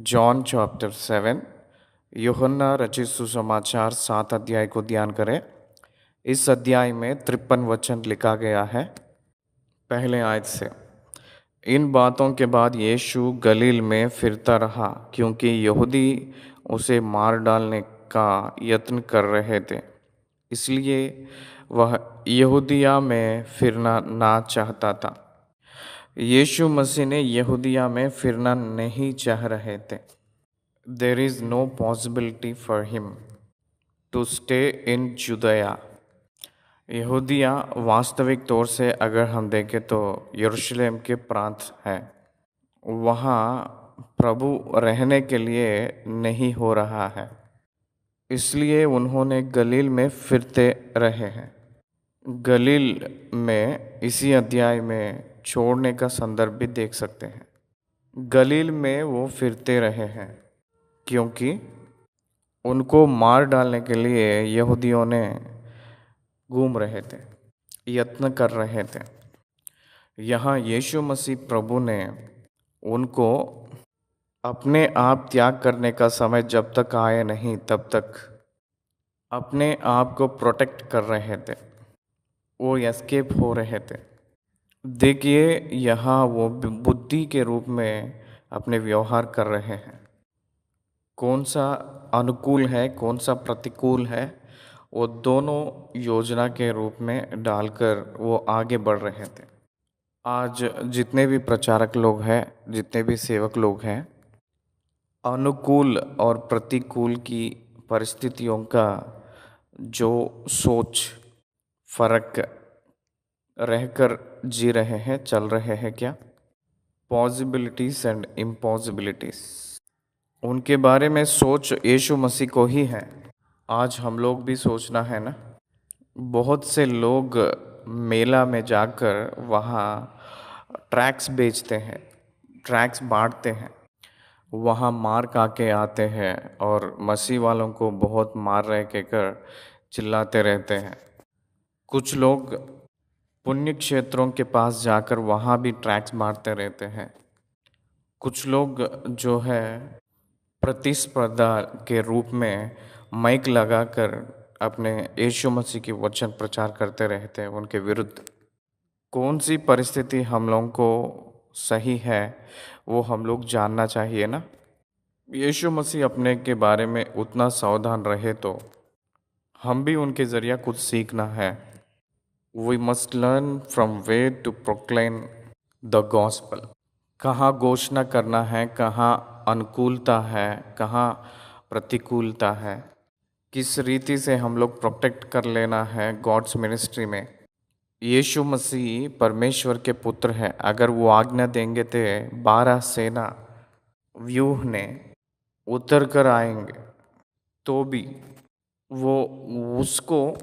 John chapter 7 यूहन्ना रचित सुसमाचार 7 अध्याय को ध्यान करें। इस अध्याय में 53 वचन लिखा गया है। पहले आयत से, इन बातों के बाद यीशु गलील में फिरता रहा क्योंकि यहूदी उसे मार डालने का यत्न कर रहे थे, इसलिए वह यहूदिया में फिरना ना चाहता था। यीशु मसीह ने यहूदिया में फिरना नहीं चाह रहे थे। There is no possibility for him to stay in Judea. यहूदिया वास्तविक तौर से अगर हम देखें तो यरूशलेम के प्रांत है। वहाँ प्रभु रहने के लिए नहीं हो रहा है, इसलिए उन्होंने गलील में फिरते रहे हैं। गलील में इसी अध्याय में छोड़ने का संदर्भ भी देख सकते हैं। गलील में वो फिरते रहे हैं क्योंकि उनको मार डालने के लिए यहूदियों ने घूम रहे थे, यत्न कर रहे थे। यहाँ यीशु मसीह प्रभु ने उनको अपने आप त्याग करने का समय जब तक आए नहीं तब तक अपने आप को प्रोटेक्ट कर रहे थे। वो एस्केप हो रहे थे। देखिए, यहाँ वो बुद्धि के रूप में अपने व्यवहार कर रहे हैं। कौन सा अनुकूल है, कौन सा प्रतिकूल है, वो दोनों योजना के रूप में डालकर वो आगे बढ़ रहे थे। आज जितने भी प्रचारक लोग हैं, जितने भी सेवक लोग हैं, अनुकूल और प्रतिकूल की परिस्थितियों का जो सोच फर्क रहकर जी रहे हैं, चल रहे हैं क्या? पॉसिबिलिटीज एंड इम्पॉसिबिलिटीज, उनके बारे में सोच यीशु मसीह को ही है। आज हम लोग भी सोचना है ना। बहुत से लोग मेला में जाकर वहाँ ट्रैक्स बेचते हैं, ट्रैक्स बांटते हैं, वहाँ मार खा के आते हैं और मसीह वालों को बहुत मार रहे कहकर चिल्लाते रहते हैं। कुछ लोग पुण्य क्षेत्रों के पास जाकर वहाँ भी ट्रैक्स मारते रहते हैं। कुछ लोग जो है प्रतिस्पर्धा के रूप में माइक लगाकर अपने यीशु मसीह की वचन प्रचार करते रहते हैं उनके विरुद्ध। कौन सी परिस्थिति हम लोगों को सही है वो हम लोग जानना चाहिए ना। यीशु मसीह अपने के बारे में उतना सावधान रहे तो हम भी उनके ज़रिए कुछ सीखना है। We must learn from where to proclaim the gospel. कहाँ घोषणा करना है, कहाँ अनुकूलता है, कहाँ प्रतिकूलता है, किस रीति से हम लोग प्रोटेक्ट कर लेना है गॉड्स मिनिस्ट्री में। यीशु मसीह परमेश्वर के पुत्र हैं। अगर वो आज्ञा देंगे तो 12 सेना व्यूह ने उतर कर आएंगे, तो भी वो उसको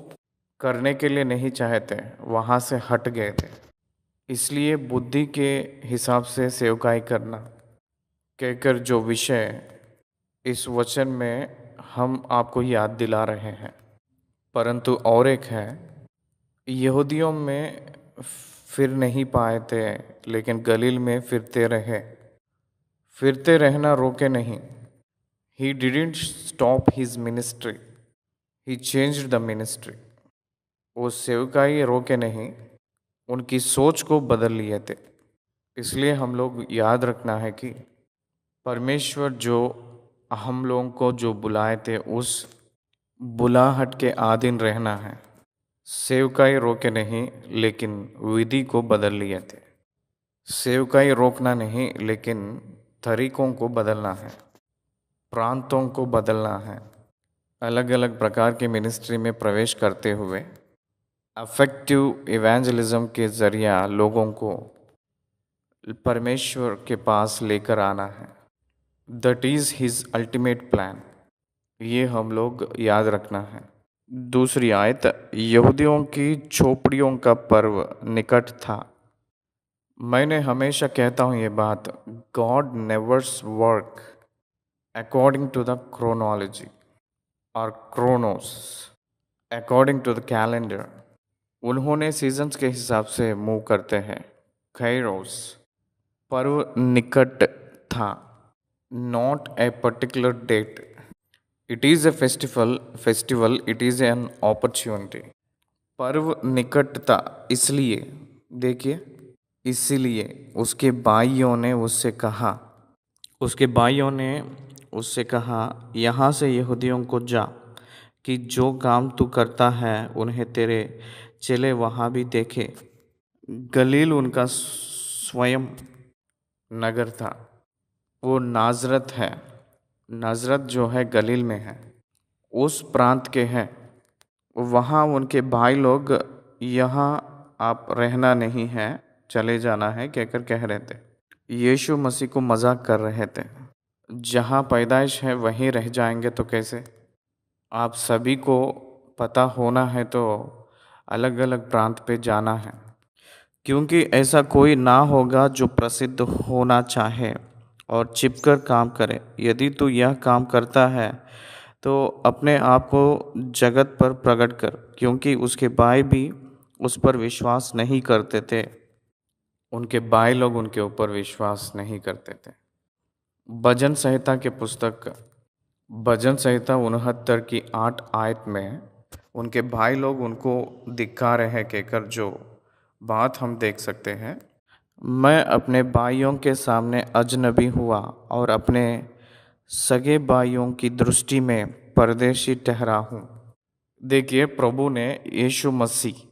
करने के लिए नहीं चाहते, वहाँ से हट गए थे। इसलिए बुद्धि के हिसाब से सेवकाई करना कहकर जो विषय इस वचन में हम आपको याद दिला रहे हैं। परंतु और एक है, यहूदियों में फिर नहीं पाए थे लेकिन गलील में फिरते रहे। फिरते रहना रोके नहीं। He didn't stop his ministry. He changed the ministry. वो सेवकाई रोके नहीं, उनकी सोच को बदल लिए थे। इसलिए हम लोग याद रखना है कि परमेश्वर जो हम लोगों को जो बुलाए थे उस बुलाहट के अधीन रहना है। सेवकाई रोके नहीं लेकिन विधि को बदल लिए थे। सेवकाई रोकना नहीं लेकिन तरीकों को बदलना है, प्रांतों को बदलना है। अलग अलग प्रकार के मिनिस्ट्री में प्रवेश करते हुए अफेक्टिव इवेंजलिज्म के ज़रिया लोगों को परमेश्वर के पास लेकर आना है। That is his ultimate plan. ये हम लोग याद रखना है। दूसरी आयत, यहूदियों की झोपड़ियों का पर्व निकट था। मैंने हमेशा कहता हूँ ये बात, God nevers work according to the chronology और Chronos, according to the calendar. उन्होंने सीजन्स के हिसाब से मूव करते हैं। खैरोस, पर्व निकट था। not a particular date. It is a festival, it is an opportunity. पर्व निकटता, इसलिए, देखिए, इसीलिए उसके भाइयों ने उससे कहा, यहाँ से यहूदियों को जा, कि जो काम तू करता है उन्हें तेरे चेले वहाँ भी देखे। गलील उनका स्वयं नगर था। वो नाजरत है। नाजरत जो है गलील में है, उस प्रांत के हैं। वहाँ उनके भाई लोग, यहाँ आप रहना नहीं है, चले जाना है कहकर कह रहे थे। यीशु मसीह को मजाक कर रहे थे। जहाँ पैदाइश है वहीं रह जाएंगे तो कैसे? आप सभी को पता होना है तो अलग अलग प्रांत पे जाना है, क्योंकि ऐसा कोई ना होगा जो प्रसिद्ध होना चाहे और छिपकर काम करे। यदि तू यह काम करता है तो अपने आप को जगत पर प्रकट कर, क्योंकि उसके भाई भी उस पर विश्वास नहीं करते थे। उनके भाई लोग उनके ऊपर विश्वास नहीं करते थे। भजन संहिता के पुस्तक, भजन संहिता 69 की 8 आयत में उनके भाई लोग उनको धिक्कार हैं कहकर जो बात हम देख सकते हैं। मैं अपने भाइयों के सामने अजनबी हुआ और अपने सगे भाइयों की दृष्टि में परदेशी ठहरा हूँ। देखिए, प्रभु ने यीशु मसीह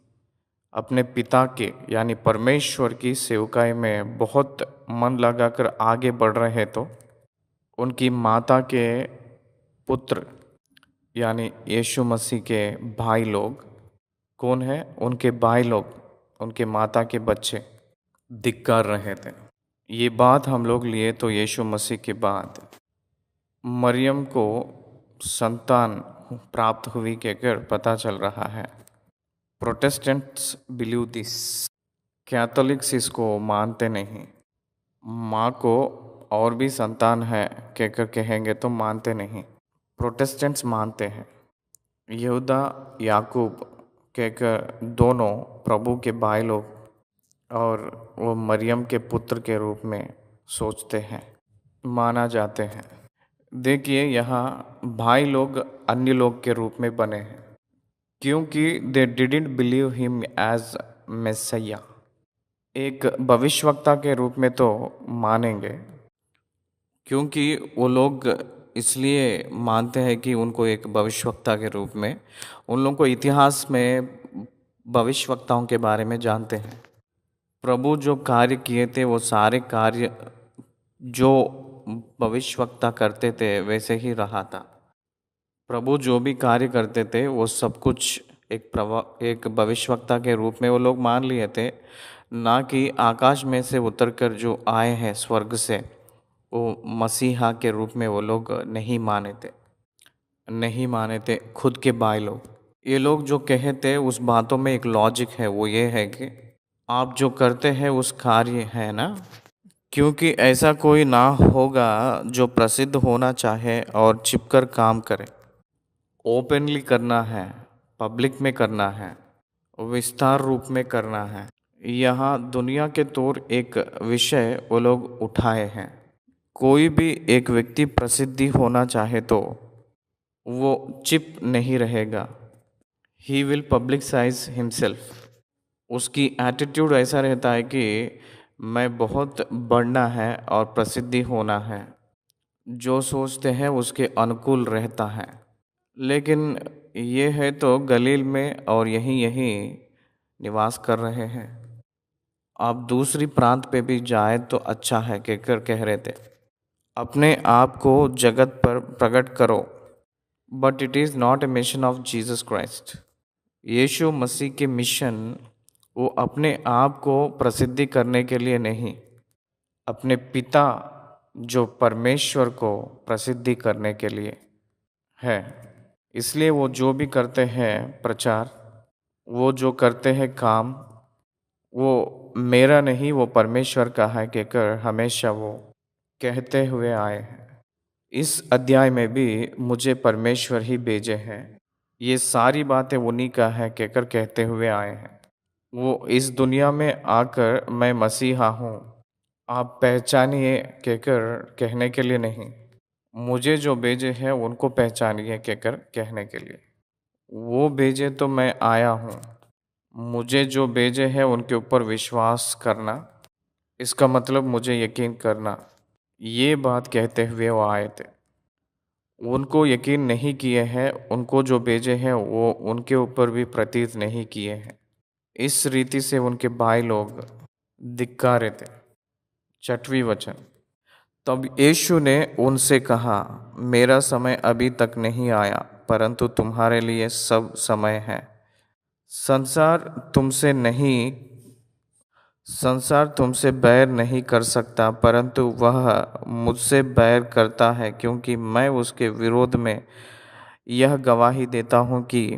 अपने पिता के यानी परमेश्वर की सेवकाई में बहुत मन लगाकर आगे बढ़ रहे तो उनकी माता के पुत्र यानी यीशु मसीह के भाई लोग कौन है? उनके भाई लोग, उनके माता के बच्चे धिक्कार रहे थे। ये बात हम लोग लिए तो यीशु मसीह के बाद मरियम को संतान प्राप्त हुई कहकर पता चल रहा है। Protestants believe this. कैथोलिक्स इसको मानते नहीं। माँ को और भी संतान है कहकर कहेंगे तो मानते नहीं। प्रोटेस्टेंट्स मानते हैं। यहूदा याकूब कहकर दोनों प्रभु के भाई लोग और वो मरियम के पुत्र के रूप में सोचते हैं, माना जाते हैं। देखिए, यहाँ भाई लोग अन्य लोग के रूप में बने हैं, क्योंकि they didn't believe him as Messiah. एक भविष्यवक्ता के रूप में तो मानेंगे, क्योंकि वो लोग इसलिए मानते हैं कि उनको एक भविष्यवक्ता के रूप में, उन लोगों को इतिहास में भविष्यवक्ताओं के बारे में जानते हैं। प्रभु जो कार्य किए थे वो सारे कार्य जो भविष्यवक्ता करते थे वैसे ही रहा था। प्रभु जो भी कार्य करते थे वो सब कुछ एक भविष्यवक्ता के रूप में वो लोग मान लिए थे, ना कि आकाश में से उतरकर जो आए हैं स्वर्ग से वो मसीहा के रूप में वो लोग नहीं माने थे खुद के भाई लोग। ये लोग जो कहते उस बातों में एक लॉजिक है, वो ये है कि आप जो करते हैं उस कार्य है ना, क्योंकि ऐसा कोई ना होगा जो प्रसिद्ध होना चाहे और छिपकर काम करे। ओपनली करना है, पब्लिक में करना है, विस्तार रूप में करना है। यहाँ दुनिया के तौर एक विषय वो लोग उठाए हैं। कोई भी एक व्यक्ति प्रसिद्धि होना चाहे तो वो चिप नहीं रहेगा। He will publicise himself. उसकी एटीट्यूड ऐसा रहता है कि मैं बहुत बढ़ना है और प्रसिद्धि होना है। जो सोचते हैं उसके अनुकूल रहता है। लेकिन ये है तो गलील में और यहीं निवास कर रहे हैं। आप दूसरी प्रांत पे भी जाए तो अच्छा है कहकर कह रहे थे। अपने आप को जगत पर प्रकट करो, but it is not a mission of Jesus Christ. यीशु मसीह के मिशन वो अपने आप को प्रसिद्धि करने के लिए नहीं, अपने पिता जो परमेश्वर को प्रसिद्धि करने के लिए है। इसलिए वो जो भी करते हैं प्रचार, वो जो करते हैं काम, वो मेरा नहीं वो परमेश्वर का है कहकर हमेशा वो कहते हुए आए हैं। इस अध्याय में भी मुझे परमेश्वर ही भेजे हैं, ये सारी बातें उन्हीं का है कहकर कहते हुए आए हैं। वो इस दुनिया में आकर मैं मसीहा हूँ, आप पहचानिए कहकर कहने के लिए नहीं, मुझे जो भेजे है उनको पहचानिए कहकर कहने के लिए। वो भेजे तो मैं आया हूँ, मुझे जो भेजे है उनके ऊपर विश्वास करना, इसका मतलब मुझे यकीन करना। ये बात कहते हुए वो आए थे। उनको यकीन नहीं किए हैं, उनको जो भेजे हैं वो उनके ऊपर भी प्रतीत नहीं किए हैं। इस रीति से उनके भाई लोग धिक्कारे थे। 6वां वचन। तब यीशु ने उनसे कहा, मेरा समय अभी तक नहीं आया, परंतु तुम्हारे लिए सब समय है। संसार तुमसे नहीं संसार तुमसे बैर नहीं कर सकता, परंतु वह मुझसे बैर करता है, क्योंकि मैं उसके विरोध में यह गवाही देता हूँ कि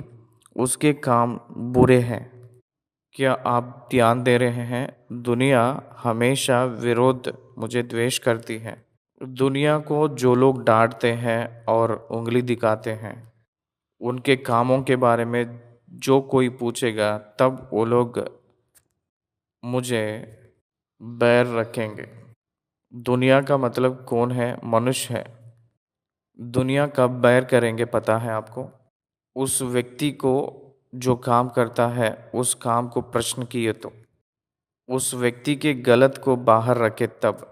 उसके काम बुरे हैं। क्या आप ध्यान दे रहे हैं? दुनिया हमेशा विरोध मुझे द्वेष करती है। दुनिया को जो लोग डांटते हैं और उंगली दिखाते हैं, उनके कामों के बारे में जो कोई पूछेगा, तब वो लोग मुझे बैर रखेंगे। दुनिया का मतलब कौन है? मनुष्य है। दुनिया कब बैर करेंगे पता है आपको? उस व्यक्ति को जो काम करता है, उस काम को प्रश्न किए तो, उस व्यक्ति के गलत को बाहर रखे तब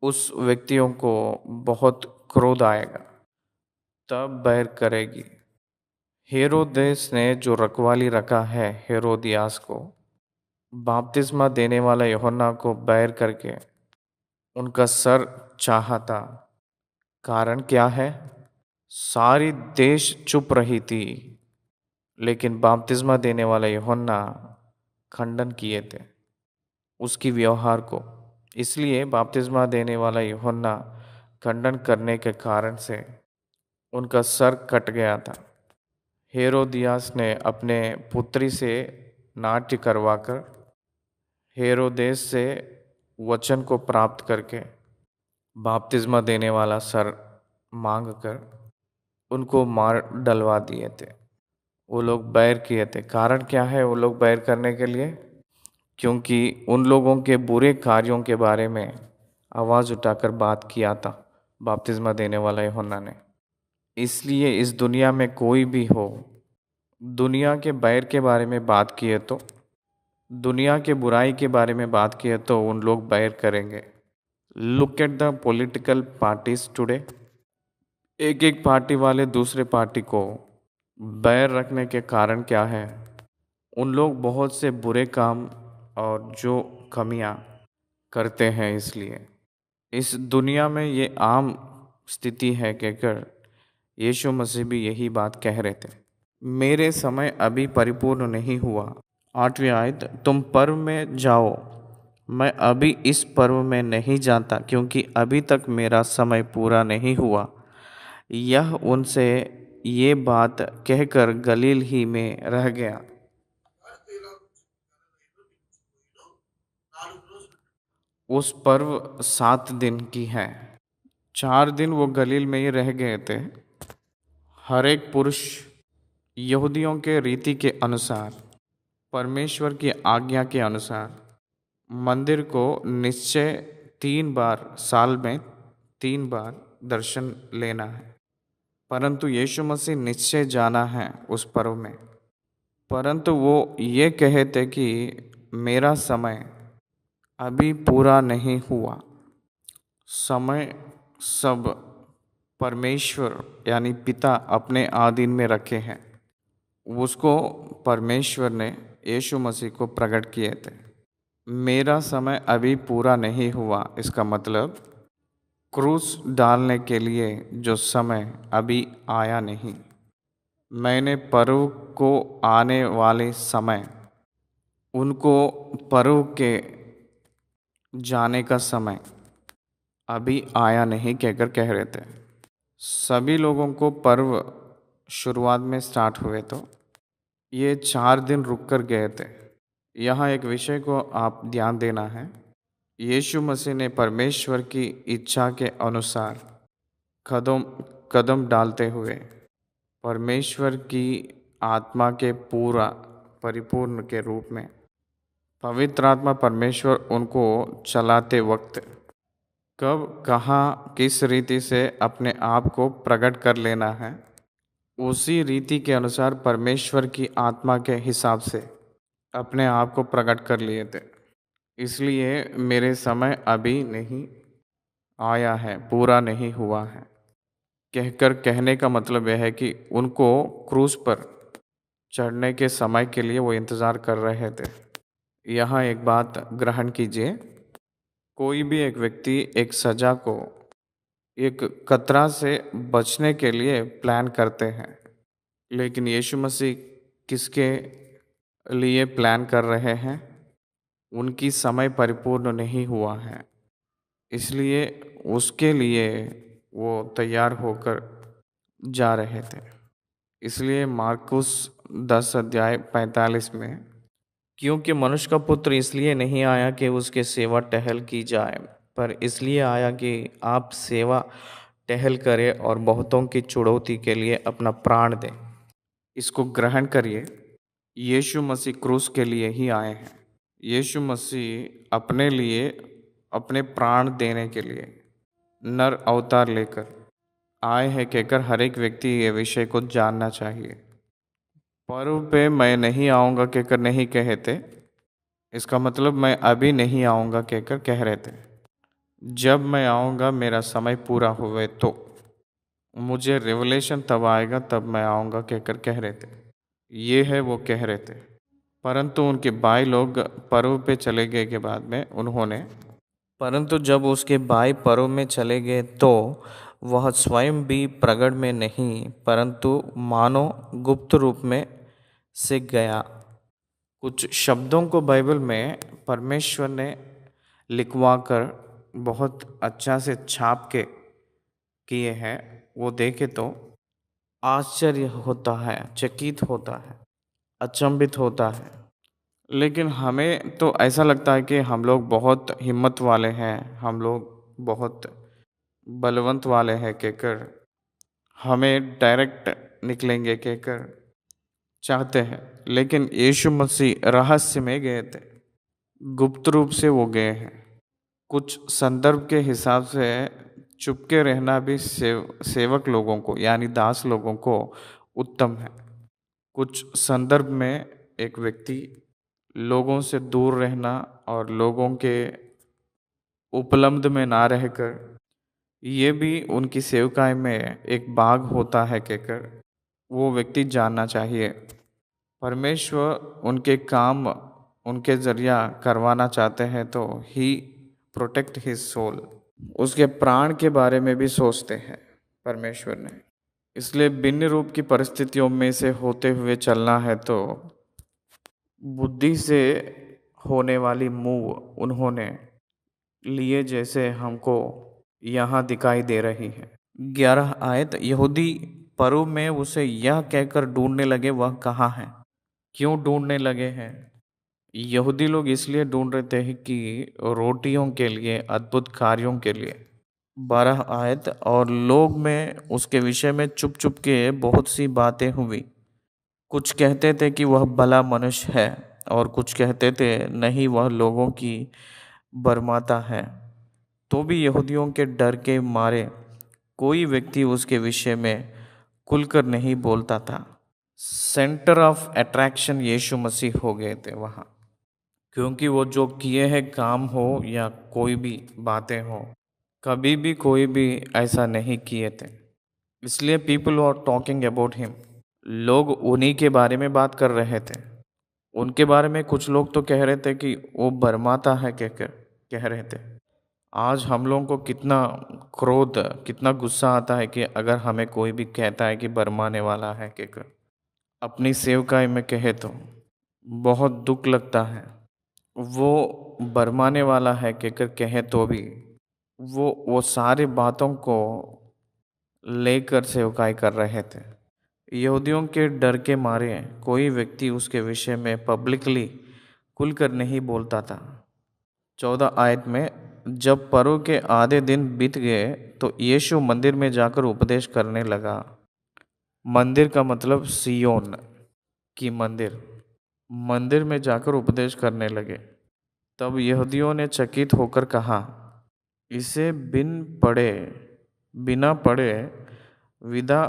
उस व्यक्तियों को बहुत क्रोध आएगा, तब बैर करेगी। हेरोदेस ने जो रखवाली रखा है हेरोदियास को, बपतिस्मा देने वाला यूहन्ना को बैर करके उनका सर चाहा था। कारण क्या है? सारी देश चुप रही थी, लेकिन बपतिस्मा देने वाला यूहन्ना खंडन किए थे उसकी व्यवहार को। इसलिए बपतिस्मा देने वाला यूहन्ना खंडन करने के कारण से उनका सर कट गया था। हेरोदियास ने अपने पुत्री से नाट्य करवाकर हेरोदेस से वचन को प्राप्त करके बपतिस्मा देने वाला सर मांग कर उनको मार डलवा दिए थे। वो लोग बैर किए थे। कारण क्या है वो लोग बैर करने के लिए? क्योंकि उन लोगों के बुरे कार्यों के बारे में आवाज़ उठाकर बात किया था बपतिस्मा देने वाला यूहन्ना ने। इसलिए इस दुनिया में कोई भी हो, दुनिया के बैर के बारे में बात किए तो, दुनिया के बुराई के बारे में बात किए तो उन लोग बैर करेंगे। Look at the political parties today. एक एक पार्टी वाले दूसरे पार्टी को बैर रखने के कारण क्या है? उन लोग बहुत से बुरे काम और जो कमियां करते हैं। इसलिए इस दुनिया में ये आम स्थिति है कहकर यीशु मसीह भी यही बात कह रहे थे। मेरे समय अभी परिपूर्ण नहीं हुआ। 8वीं आयत। तुम पर्व में जाओ, मैं अभी इस पर्व में नहीं जाता, क्योंकि अभी तक मेरा समय पूरा नहीं हुआ। यह उनसे ये बात कहकर गलील ही में रह गया। उस पर्व 7 दिन की है। 4 दिन वो गलील में ही रह गए थे। हर एक पुरुष यहूदियों के रीति के अनुसार, परमेश्वर की आज्ञा के अनुसार मंदिर को निश्चय 3 बार साल में 3 बार दर्शन लेना है। परंतु यीशु मसीह निश्चय जाना है उस पर्व में। परंतु वो ये कहते कि मेरा समय अभी पूरा नहीं हुआ। समय सब परमेश्वर यानी पिता अपने आधीन में रखे हैं। उसको परमेश्वर ने यीशु मसीह को प्रकट किए थे। मेरा समय अभी पूरा नहीं हुआ, इसका मतलब क्रूस डालने के लिए जो समय अभी आया नहीं। मैंने पर्व को आने वाले समय, उनको पर्व के जाने का समय अभी आया नहीं कहकर कह रहे थे। सभी लोगों को पर्व शुरुआत में स्टार्ट हुए तो ये 4 दिन रुक कर गए थे। यहाँ एक विषय को आप ध्यान देना है। यीशु मसीह ने परमेश्वर की इच्छा के अनुसार कदम कदम डालते हुए परमेश्वर की आत्मा के पूरा परिपूर्ण के रूप में पवित्र आत्मा परमेश्वर उनको चलाते वक्त कब कहाँ किस रीति से अपने आप को प्रकट कर लेना है, उसी रीति के अनुसार परमेश्वर की आत्मा के हिसाब से अपने आप को प्रकट कर लिए थे। इसलिए मेरे समय अभी नहीं आया है, पूरा नहीं हुआ है कहकर कहने का मतलब यह है कि उनको क्रूस पर चढ़ने के समय के लिए वो इंतज़ार कर रहे थे। यहाँ एक बात ग्रहण कीजिए, कोई भी एक व्यक्ति एक सजा को एक खतरा से बचने के लिए प्लान करते हैं, लेकिन यीशु मसीह किसके लिए प्लान कर रहे हैं? उनकी समय परिपूर्ण नहीं हुआ है, इसलिए उसके लिए वो तैयार होकर जा रहे थे। इसलिए मार्कुस 10 अध्याय 45 में, क्योंकि मनुष्य का पुत्र इसलिए नहीं आया कि उसके सेवा टहल की जाए, पर इसलिए आया कि आप सेवा टहल करें और बहुतों की छुड़ौती के लिए अपना प्राण दें। इसको ग्रहण करिए, यीशु मसीह क्रूस के लिए ही आए हैं। यीशु मसीह अपने लिए अपने प्राण देने के लिए नर अवतार लेकर आए हैं कहकर हर एक व्यक्ति ये विषय को जानना चाहिए। पर्व पे मैं नहीं आऊँगा कहकर नहीं कहे थे, इसका मतलब मैं अभी नहीं आऊँगा कहकर कह रहे थे। जब मैं आऊँगा मेरा समय पूरा हुए तो मुझे रेवलेशन तब आएगा, तब मैं आऊँगा कहकर कह रहे थे। ये है वो कह रहे थे, परंतु उनके भाई लोग पर्व पे चले गए के बाद में परंतु जब उसके भाई पर्व में चले गए तो वह स्वयं भी प्रगट में नहीं, परंतु मानो गुप्त रूप में से गया। कुछ शब्दों को बाइबल में परमेश्वर ने लिखवा कर बहुत अच्छा से छाप के किए हैं, वो देखे तो आश्चर्य होता है, चकित होता है, अचंभित होता है। लेकिन हमें तो ऐसा लगता है कि हम लोग बहुत हिम्मत वाले हैं, हम लोग बहुत बलवंत वाले हैं कहकर हमें डायरेक्ट निकलेंगे कहकर चाहते हैं, लेकिन यीशु मसीह रहस्य में गए थे, गुप्त रूप से वो गए हैं। कुछ संदर्भ के हिसाब से चुपके रहना भी सेवक लोगों को यानी दास लोगों को उत्तम है। कुछ संदर्भ में एक व्यक्ति लोगों से दूर रहना और लोगों के उपलब्ध में ना रहकर ये भी उनकी सेवकाई में एक भाग होता है कहकर वो व्यक्ति जानना चाहिए। परमेश्वर उनके काम उनके जरिया करवाना चाहते हैं तो ही प्रोटेक्ट हिज सोल, उसके प्राण के बारे में भी सोचते हैं परमेश्वर ने। इसलिए भिन्न रूप की परिस्थितियों में से होते हुए चलना है तो बुद्धि से होने वाली मूव उन्होंने लिए जैसे हमको यहाँ दिखाई दे रही है। 11 आयत, यहूदी पर्व में उसे यह कहकर ढूंढने लगे वह कहाँ है। क्यों ढूंढने लगे हैं? यहूदी लोग इसलिए ढूंढ रहे थे कि रोटियों के लिए, अद्भुत कार्यों के लिए। 12 आयत, और लोग में उसके विषय में चुप चुप के बहुत सी बातें हुई। कुछ कहते थे कि वह भला मनुष्य है और कुछ कहते थे नहीं वह लोगों की बरमाता है। तो भी यहूदियों के डर के मारे कोई व्यक्ति उसके विषय में खुलकर नहीं बोलता था। सेंटर ऑफ अट्रैक्शन यीशु मसीह हो गए थे वहाँ, क्योंकि वो जो किए हैं काम हो या कोई भी बातें हो, कभी भी कोई भी ऐसा नहीं किए थे। इसलिए people are talking about him, लोग उन्हीं के बारे में बात कर रहे थे। उनके बारे में कुछ लोग तो कह रहे थे कि वो बरमाता है कहकर कह रहे थे। आज हम लोगों को कितना क्रोध, कितना गुस्सा आता है कि अगर हमें कोई भी कहता है कि बरमाने वाला है कहकर, अपनी सेवकाई में कहे तो बहुत दुख लगता है। वो बरमाने वाला है कहकर कहे तो भी वो सारी बातों को लेकर सेवकाई कर रहे थे। यहूदियों के डर के मारे कोई व्यक्ति उसके विषय में पब्लिकली खुलकर नहीं बोलता था। 14 आयत में, जब पर्व के आधे दिन बीत गए तो यीशु मंदिर में जाकर उपदेश करने लगा। मंदिर का मतलब सियोन की मंदिर, मंदिर में जाकर उपदेश करने लगे। तब यहूदियों ने चकित होकर कहा, इसे बिना पढ़े विदा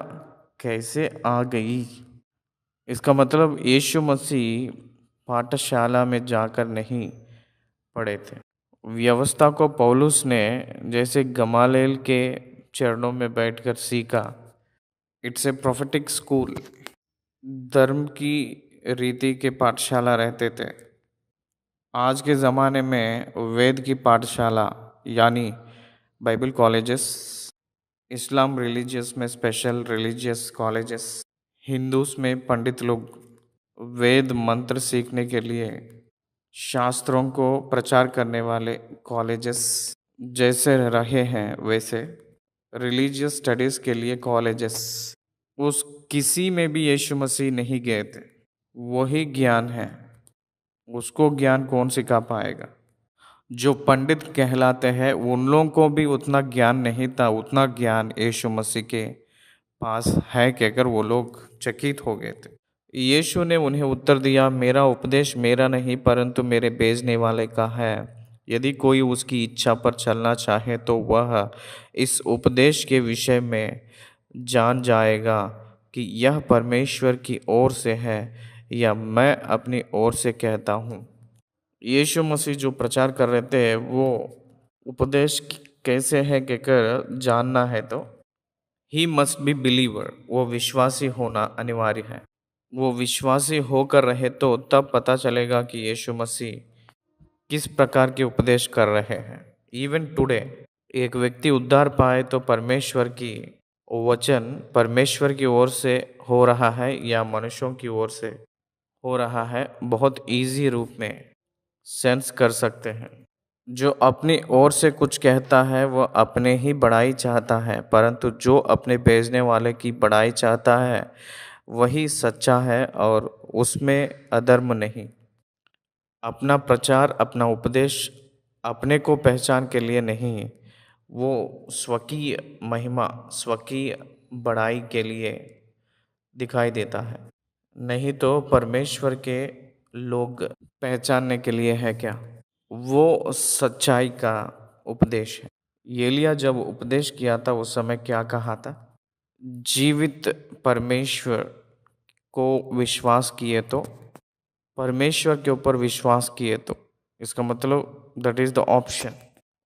कैसे आ गई? इसका मतलब यीशु मसीह पाठशाला में जाकर नहीं पढ़े थे। व्यवस्था को पौलुस ने जैसे गमालेल के चरणों में बैठकर सीखा। It's a prophetic school. धर्म की रीति के पाठशाला रहते थे। आज के ज़माने में वेद की पाठशाला यानी बाइबल कॉलेजेस, इस्लाम रिलीजियस में स्पेशल रिलीजियस कॉलेजेस, हिंदूस में पंडित लोग वेद मंत्र सीखने के लिए शास्त्रों को प्रचार करने वाले कॉलेजेस जैसे रहे हैं, वैसे रिलीजियस स्टडीज़ के लिए कॉलेजेस, उस किसी में भी यीशु मसीह नहीं गए थे। वही ज्ञान है, उसको ज्ञान कौन सिखा पाएगा? जो पंडित कहलाते हैं उन लोगों को भी उतना ज्ञान नहीं था, उतना ज्ञान यीशु मसीह के पास है कहकर वो लोग चकित हो गए थे। यीशु ने उन्हें उत्तर दिया, मेरा उपदेश मेरा नहीं परंतु मेरे भेजने वाले का है। यदि कोई उसकी इच्छा पर चलना चाहे तो वह इस उपदेश के विषय में जान जाएगा कि यह परमेश्वर की ओर से है या मैं अपनी ओर से कहता हूँ। यीशु मसीह जो प्रचार कर रहे थे वो उपदेश कैसे है कहकर जानना है तो ही मस्ट बी बिलीवर, वो विश्वासी होना अनिवार्य है। वो विश्वासी होकर रहे तो तब पता चलेगा कि यीशु मसीह किस प्रकार के उपदेश कर रहे हैं। इवन टुडे एक व्यक्ति उद्धार पाए तो परमेश्वर की वचन परमेश्वर की ओर से हो रहा है या मनुष्यों की ओर से हो रहा है, बहुत इजी रूप में सेंस कर सकते हैं। जो अपनी ओर से कुछ कहता है वह अपने ही बड़ाई चाहता है, परंतु जो अपने भेजने वाले की बड़ाई चाहता है वही सच्चा है और उसमें अधर्म नहीं। अपना प्रचार, अपना उपदेश अपने को पहचान के लिए नहीं, वो स्वकीय महिमा, स्वकीय बड़ाई के लिए दिखाई देता है। नहीं तो परमेश्वर के लोग पहचानने के लिए है क्या? वो सच्चाई का उपदेश है। एलिया जब उपदेश किया था उस समय क्या कहा था? जीवित परमेश्वर को विश्वास किए तो, परमेश्वर के ऊपर विश्वास किए तो, इसका मतलब दैट इज द ऑप्शन।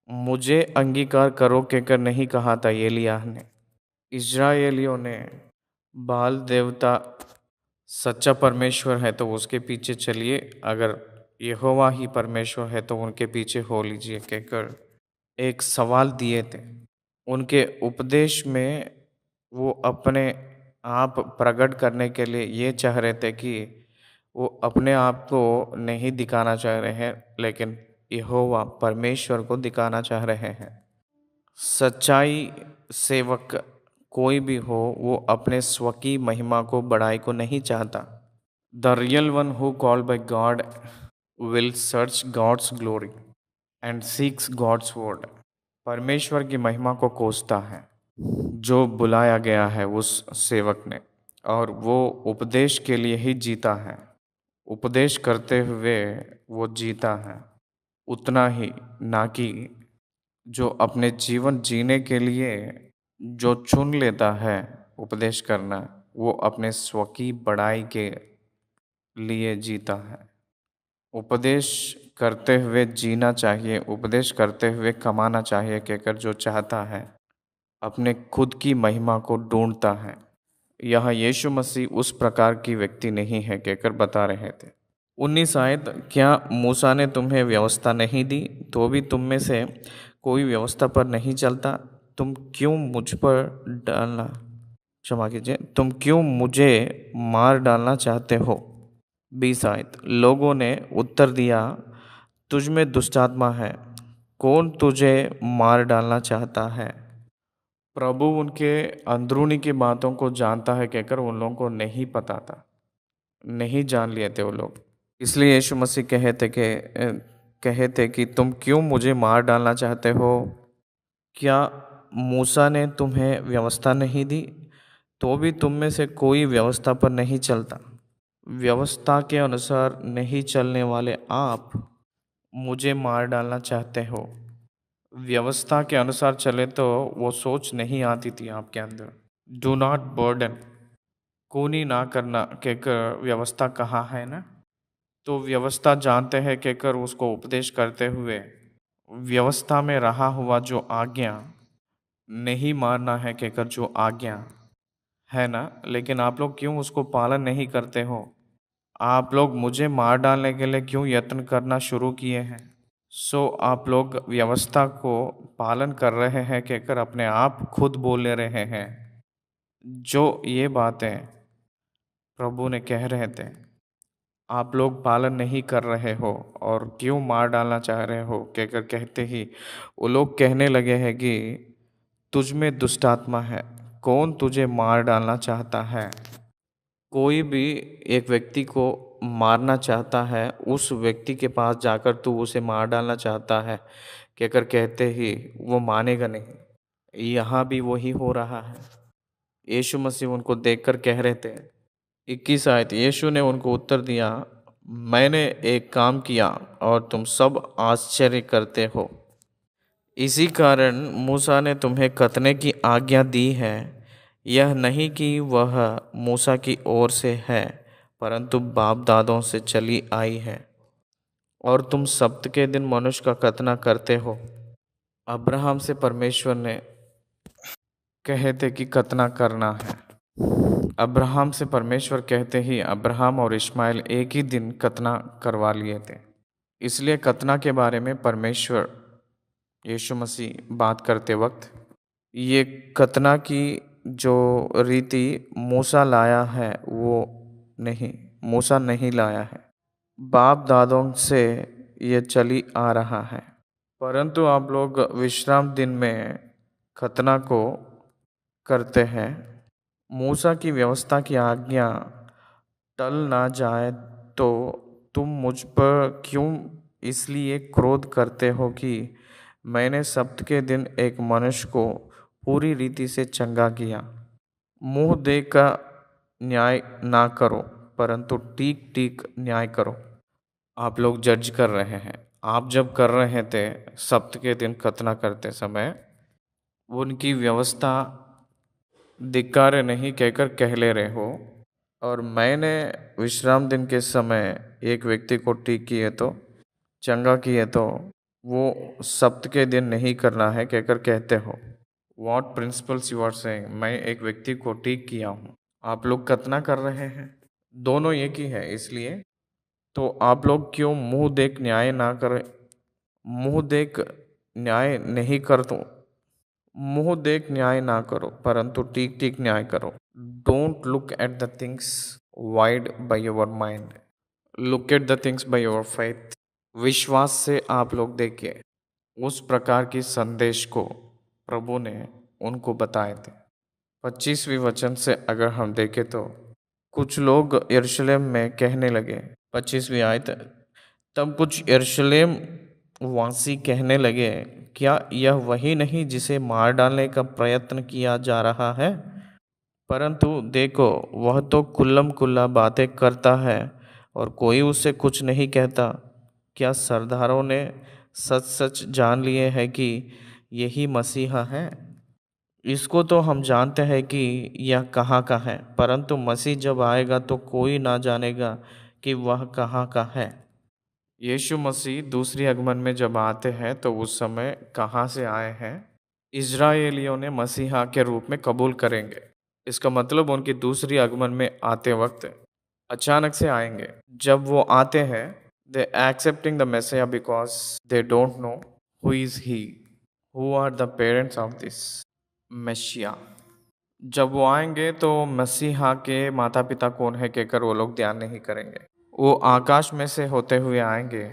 मुझे अंगीकार करो कहकर नहीं कहा था एलिया ने। इजराइलियों ने बाल देवता सच्चा परमेश्वर है तो उसके पीछे चलिए, अगर यहोवा ही परमेश्वर है तो उनके पीछे हो लीजिए कहकर एक सवाल दिए थे। उनके उपदेश में वो अपने आप प्रकट करने के लिए ये चाह रहे थे कि वो अपने आप को नहीं दिखाना चाह रहे हैं, लेकिन यहोवा परमेश्वर को दिखाना चाह रहे हैं। सच्चाई सेवक कोई भी हो वो अपने स्व की महिमा को, बड़ाई को नहीं चाहता। The real one who called by God will search God's glory and seeks God's word. परमेश्वर की महिमा को खोजता है जो बुलाया गया है उस सेवक ने, और वो उपदेश के लिए ही जीता है। उपदेश करते हुए वो जीता है, उतना ही ना कि जो अपने जीवन जीने के लिए जो चुन लेता है उपदेश करना, वो अपने स्व की बड़ाई के लिए जीता है। उपदेश करते हुए जीना चाहिए, उपदेश करते हुए कमाना चाहिए कहकर जो चाहता है अपने खुद की महिमा को ढूंढता है। यहाँ यीशु मसीह उस प्रकार की व्यक्ति नहीं है कहकर बता रहे थे। 19 आयत, क्या मूसा ने तुम्हें व्यवस्था नहीं दी तो भी तुम में से कोई व्यवस्था पर नहीं चलता? तुम क्यों मुझ पर डालना क्षमा कीजिए, तुम क्यों मुझे मार डालना चाहते हो? 20 आयत, लोगों ने उत्तर दिया, तुझ में दुष्टात्मा है, कौन तुझे मार डालना चाहता है? प्रभु उनके अंदरूनी की बातों को जानता है कहकर उन लोगों को नहीं पता था, नहीं जान लिए थे वो लोग। इसलिए यीशु मसीह कहे थे कि तुम क्यों मुझे मार डालना चाहते हो? क्या मूसा ने तुम्हें व्यवस्था नहीं दी तो भी तुम में से कोई व्यवस्था पर नहीं चलता? व्यवस्था के अनुसार नहीं चलने वाले आप मुझे मार डालना चाहते हो। व्यवस्था के अनुसार चले तो वो सोच नहीं आती थी आपके अंदर। डू नॉट बर्डन, खूनी ना करना कहकर व्यवस्था कहा है ना। तो व्यवस्था जानते हैं कहकर उसको उपदेश करते हुए व्यवस्था में रहा हुआ जो आज्ञा नहीं मारना है कहकर जो आज्ञा है ना, लेकिन आप लोग क्यों उसको पालन नहीं करते हो? आप लोग मुझे मार डालने के लिए क्यों यत्न करना शुरू किए हैं? आप लोग व्यवस्था को पालन कर रहे हैं कहकर अपने आप खुद बोल ले रहे हैं। जो ये बातें प्रभु ने कह रहे थे आप लोग पालन नहीं कर रहे हो और क्यों मार डालना चाह रहे हो कहकर कहते ही वो लोग कहने लगे हैं कि तुझ में दुष्ट आत्मा है, कौन तुझे मार डालना चाहता है? कोई भी एक व्यक्ति को मारना चाहता है, उस व्यक्ति के पास जाकर तू उसे मार डालना चाहता है कहकर कहते ही वो मानेगा नहीं। यहाँ भी वही हो रहा है। यीशु मसीह उनको देखकर कह रहे थे 21 आयत, यीशु ने उनको उत्तर दिया, मैंने एक काम किया और तुम सब आश्चर्य करते हो। इसी कारण मूसा ने तुम्हें कतने की आज्ञा दी है। यह नहीं कि वह मूसा की ओर से है, परंतु बाप दादों से चली आई है। और तुम सब्त के दिन मनुष्य का कतना करते हो। अब्राहम से परमेश्वर ने कहे थे कि कतना करना है। अब्राहम से परमेश्वर कहते ही अब्राहम और इस्माइल एक ही दिन कतना करवा लिए थे। इसलिए कतना के बारे में परमेश्वर यीशु मसीह बात करते वक्त ये कतना की जो रीति मूसा लाया है वो नहीं, मूसा नहीं लाया है, बाप दादों से ये चली आ रहा है। परंतु आप लोग विश्राम दिन में खतना को करते हैं। मूसा की व्यवस्था की आज्ञा टल ना जाए तो तुम मुझ पर क्यों इसलिए क्रोध करते हो कि मैंने सब्त के दिन एक मनुष्य को पूरी रीति से चंगा किया। मुंह देकर न्याय ना करो, परंतु ठीक ठीक न्याय करो। आप लोग जज कर रहे हैं। आप जब कर रहे थे सब्त के दिन खतना करते समय, उनकी व्यवस्था धिक्कार नहीं कहकर कह ले रहे हो, और मैंने विश्राम दिन के समय एक व्यक्ति को ठीक किए तो चंगा किए तो वो सब्त के दिन नहीं करना है कहकर कहते हो। What principles you are saying? मैं एक व्यक्ति को ठीक किया हूँ, आप लोग कतना कर रहे हैं। दोनों एक ही है। इसलिए तो आप लोग क्यों मुंह देख न्याय ना करें? मुंह देख न्याय नहीं कर तो मुंह देख न्याय ना करो, परंतु ठीक ठीक न्याय करो। Don't look at the things wide by your mind, look at the things by your faith. विश्वास से आप लोग देखिए। उस प्रकार की संदेश को प्रभु ने उनको बताए थे। 25वीं वचन से अगर हम देखें तो कुछ लोग यरूशलेम में कहने लगे। 25वीं आयत, तब कुछ यरूशलेम वासी कहने लगे, क्या यह वही नहीं जिसे मार डालने का प्रयत्न किया जा रहा है? परंतु देखो, वह तो कुल्लम कुल्ला बातें करता है और कोई उससे कुछ नहीं कहता। क्या सरदारों ने सच सच जान लिए है कि यही मसीहा है? इसको तो हम जानते हैं कि यह कहाँ का है, परंतु मसीह जब आएगा तो कोई ना जानेगा कि वह कहाँ का है। यीशु मसीह दूसरी आगमन में जब आते हैं तो उस समय कहाँ से आए हैं? इजराइलियों ने मसीहा के रूप में कबूल करेंगे। इसका मतलब उनकी दूसरी आगमन में आते वक्त अचानक से आएंगे। जब वो आते हैं, they accepting the message because they don't know who is he, who are the parents of this Messiah. जब वो आएंगे तो मसीहा के माता पिता कौन है कहकर वो लोग ध्यान नहीं करेंगे। वो आकाश में से होते हुए आएंगे,